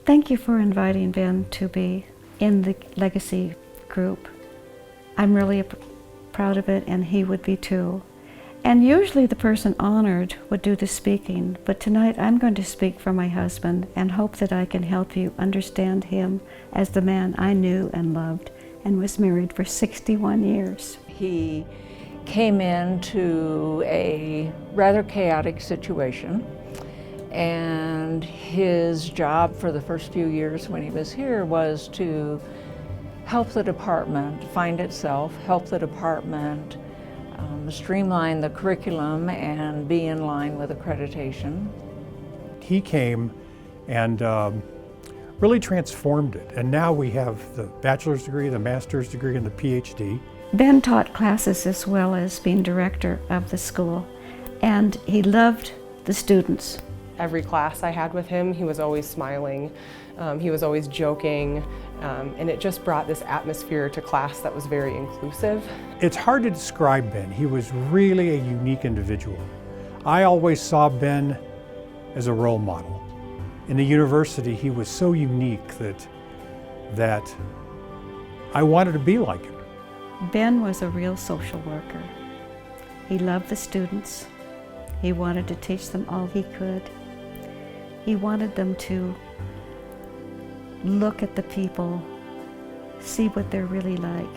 Thank you for inviting Ben to be in the Legacy group. I'm really proud of it, and he would be too. And usually the person honored would do the speaking, but tonight I'm going to speak for my husband and hope that I can help you understand him as the man I knew and loved and was married for 61 years. He came into a rather chaotic situation, and his job for the first few years when he was here was to help the department find itself, help the department streamline the curriculum and be in line with accreditation. He came and really transformed it, and now we have the bachelor's degree, the master's degree, and the PhD. Ben taught classes as well as being director of the school, and he loved the students. Every class I had with him, he was always smiling, he was always joking, and it just brought this atmosphere to class that was very inclusive. It's hard to describe Ben. He was really a unique individual. I always saw Ben as a role model. In the university, he was so unique that I wanted to be like him. Ben was a real social worker. He loved the students. He wanted to teach them all he could. He wanted them to look at the people, see what they're really like,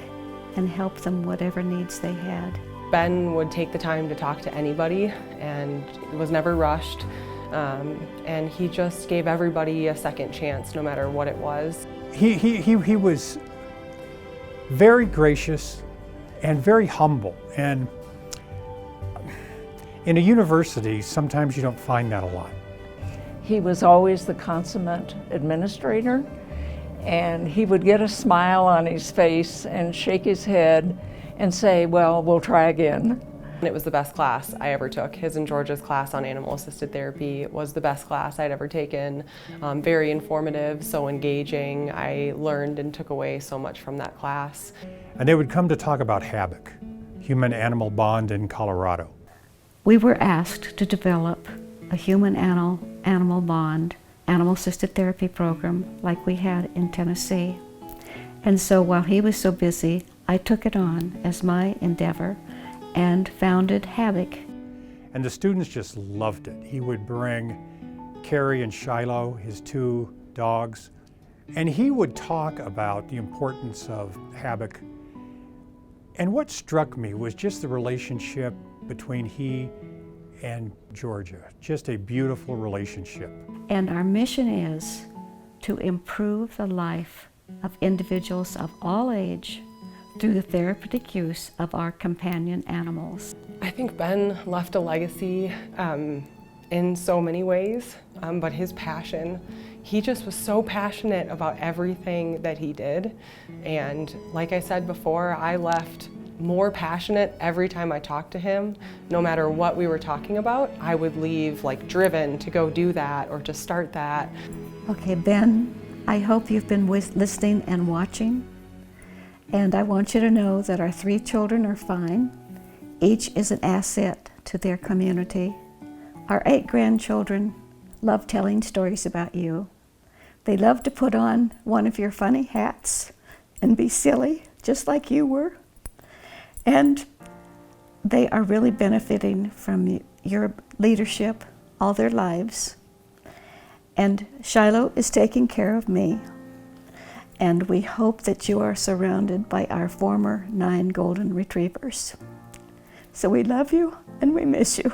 and help them whatever needs they had. Ben would take the time to talk to anybody and was never rushed, and he just gave everybody a second chance no matter what it was. He was very gracious and very humble, and in a university sometimes you don't find that a lot. He was always the consummate administrator, and he would get a smile on his face and shake his head and say, well, we'll try again. It was the best class I ever took. His and George's class on animal-assisted therapy was the best class I'd ever taken. Very informative, so engaging. I learned and took away so much from that class. And they would come to talk about HABIC, human-animal bond in Colorado. We were asked to develop a human-animal bond, animal-assisted therapy program like we had in Tennessee. And so while he was so busy, I took it on as my endeavor and founded HABIC. And the students just loved it. He would bring Carrie and Shiloh, his two dogs, and he would talk about the importance of HABIC. And what struck me was just the relationship between he and Georgia, just a beautiful relationship. And our mission is to improve the life of individuals of all age through the therapeutic use of our companion animals. I think Ben left a legacy in so many ways, but his passion, he just was so passionate about everything that he did. And like I said before, I left more passionate every time I talked to him. No matter what we were talking about, I would leave like driven to go do that or to start that. Okay, Ben, I hope you've been listening and watching. And I want you to know that our 3 children are fine. Each is an asset to their community. Our 8 grandchildren love telling stories about you. They love to put on one of your funny hats and be silly, just like you were. And they are really benefiting from your leadership all their lives. And Shiloh is taking care of me. And we hope that you are surrounded by our former 9 golden retrievers. So we love you and we miss you.